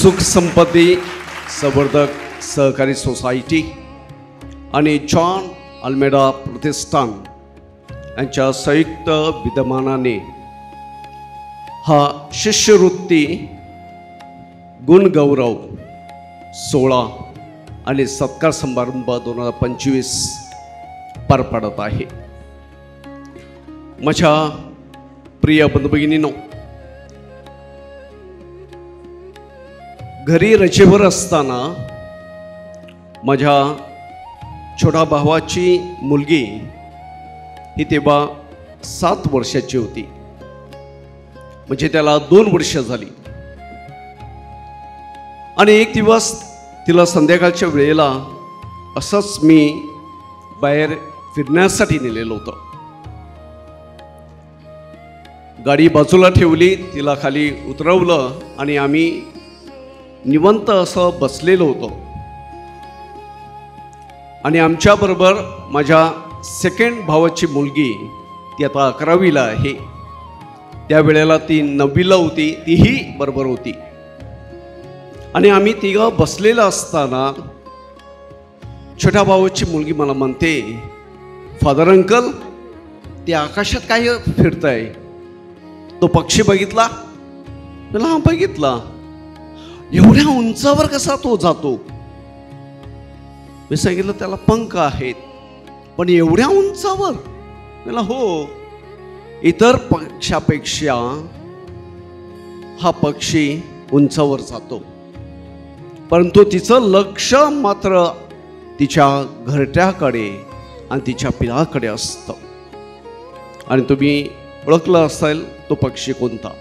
सुख संपत्ती संवर्धक सहकारी सोसायटी आणि जॉन अल्मेडा प्रतिष्ठान यांच्या संयुक्त विद्यमानाने हा शिष्यवृत्ती गुणगौरव सोहळा आणि सत्कार समारंभ 2025 पार पडत आहे. माझ्या प्रिय बंधू भगिनींनो, घरी रजेवर असताना माझ्या छोट्या भावाची मुलगी ही तेव्हा 7 वर्षाची होती. म्हणजे त्याला 2 वर्ष झाली. आणि एक दिवस तिला संध्याकाळच्या वेळेला असंच मी बाहेर फिरण्यासाठी नेलेलं होतं. गाडी बाजूला ठेवली, तिला खाली उतरवलं आणि आम्ही निवांत असं बसलेलो होतो. आणि आमच्याबरोबर माझ्या सेकंड भावाची मुलगी, ती आता 11वीला आहे, त्यावेळेला ती 9वीला होती, तीही बरोबर होती. आणि आम्ही तिघं बसलेलं असताना छोट्या भावाची मुलगी मला म्हणते, फादर अंकल, ते आकाशात काय फिरतंय, तो पक्षी बघितला? मला हा बघितला. एवढ्या उंचावर कसा तो जातो? मी सांगितलं त्याला पंख आहेत, पण एवढ्या उंचावर? मला हो, इतर पक्षापेक्षा हा पक्षी उंचावर जातो, परंतु तिचं लक्ष मात्र तिच्या घरट्याकडे आणि तिच्या पिलाकडे असतं. आणि तुम्ही ओळखलं असेल तो पक्षी कोणता?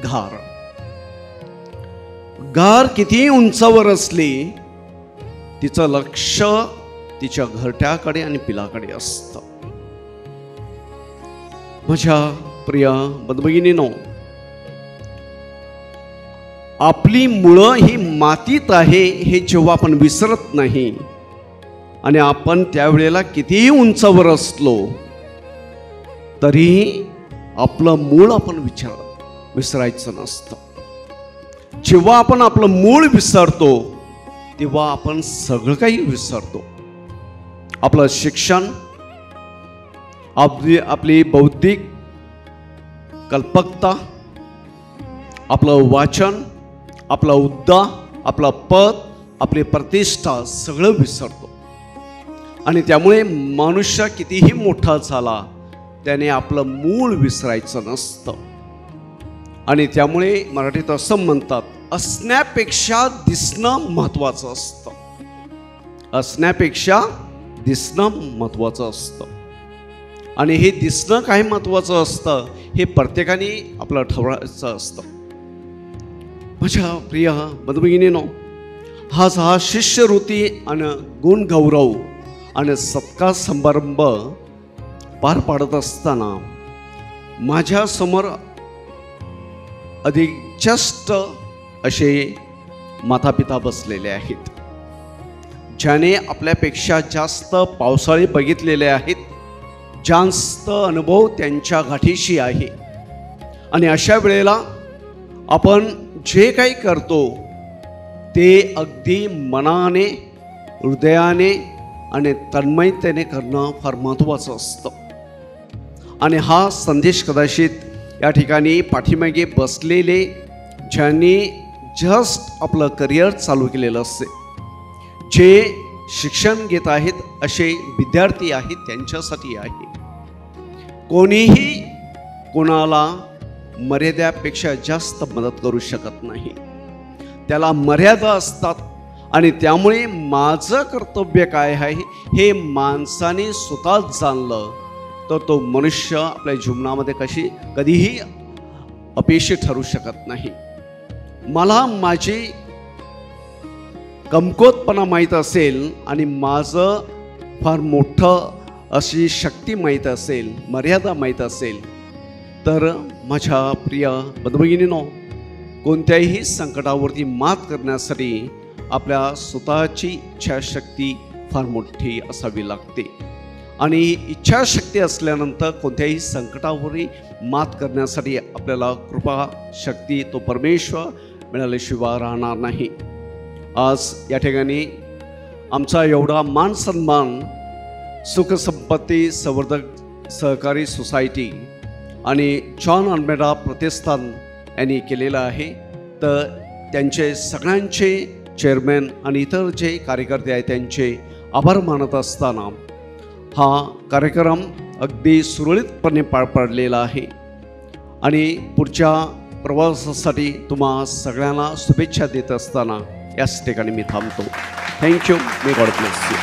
घार. घार किती उंचावर असली, तिचं लक्ष तिच्या घरट्याकडे आणि पिलाकडे असतं. माझ्या प्रिय बंधुभगिनींनो, आपली मुळं ही मातीत आहे हे जेव्हा आपण विसरत नाही, आणि आपण त्यावेळेला कितीही उंचावर असलो तरीही आपलं मूळ आपण विसरायचं नसतं. जेव्हा आपण आपलं मूळ विसरतो तेव्हा आपण सगळं काही विसरतो. आपलं शिक्षण, आपली बौद्धिक कल्पकता, आपलं वाचन, आपला हुद्दा, आपला पद, आपली प्रतिष्ठा सगळं विसरतो. आणि त्यामुळे मनुष्य कितीही मोठा झाला त्याने आपलं मूळ विसरायचं नसतं. आणि त्यामुळे मराठीत असं म्हणतात, असण्यापेक्षा दिसणं महत्त्वाचं असतं. असण्यापेक्षा दिसणं महत्त्वाचं असतं. आणि हे दिसणं काय महत्त्वाचं असतं हे प्रत्येकाने आपलं ठरवायचं असतं. माझ्या प्रिय बंधुभगिनींनो, हा शिष्यवृत्ती आणि गुणगौरव आणि सत्कार समारंभ पार पाडत असताना माझ्यासमोर अधिक जास्त असे मातापिता बसलेले आहेत, ज्याने आपल्यापेक्षा जास्त पावसाळे बघितलेले आहेत, जास्त अनुभव त्यांच्या गाठीशी आहे. आणि अशा वेळेला आपण जे काही करतो ते अगदी मनाने, हृदयाने आणि तन्मयतेने करणं फार महत्त्वाचं असतं. आणि हा संदेश कदाचित या ठिकाणी पाठीमागे बसलेले, ज्यांनी जस्ट आपलं करिअर चालू केलेलं असते, जे शिक्षण घेत आहेत असे विद्यार्थी आहेत, त्यांच्यासाठी आहे. कोणीही कोणाला मर्यादेपेक्षा जास्त मदत करू शकत नाही. त्याला मर्यादा असतात. आणि त्यामुळे माझं कर्तव्य काय आहे हे माणसाने स्वतःच जाणलं तर तो मनुष्य आपल्या जीवनामध्ये कधीही अपयशी ठरू शकत नाही. मला माझी कमकुवतपणा माहीत असेल आणि माझं फार मोठं अशी शक्ती माहीत असेल, मर्यादा माहीत असेल, तर माझ्या प्रिय बंधुभगिनींनो, कोणत्याही संकटावरती मात करण्यासाठी आपल्या स्वतःची इच्छाशक्ती फार मोठी असावी लागते. आणि इच्छाशक्ती असल्यानंतर कोणत्याही संकटावरही मात करण्यासाठी आपल्याला कृपा शक्ती तो परमेश्वर मिळाल्याशिवाय राहणार नाही. आज या ठिकाणी आमचा एवढा मान सन्मान सुखसंपत्ती संवर्धक सहकारी सोसायटी आणि जॉन अल्मेडा प्रतिष्ठान यांनी केलेला आहे. तर त्यांचे सगळ्यांचे चेअरमॅन आणि इतर जे कार्यकर्ते आहेत त्यांचे आभार मानत असताना हा कार्यक्रम अगदी सुरळीतपणे पार पडलेला आहे आणि पुढच्या प्रवासासाठी तुम्हा सगळ्यांना शुभेच्छा देत असताना याच ठिकाणी मी थांबतो. Thank you. May God bless you.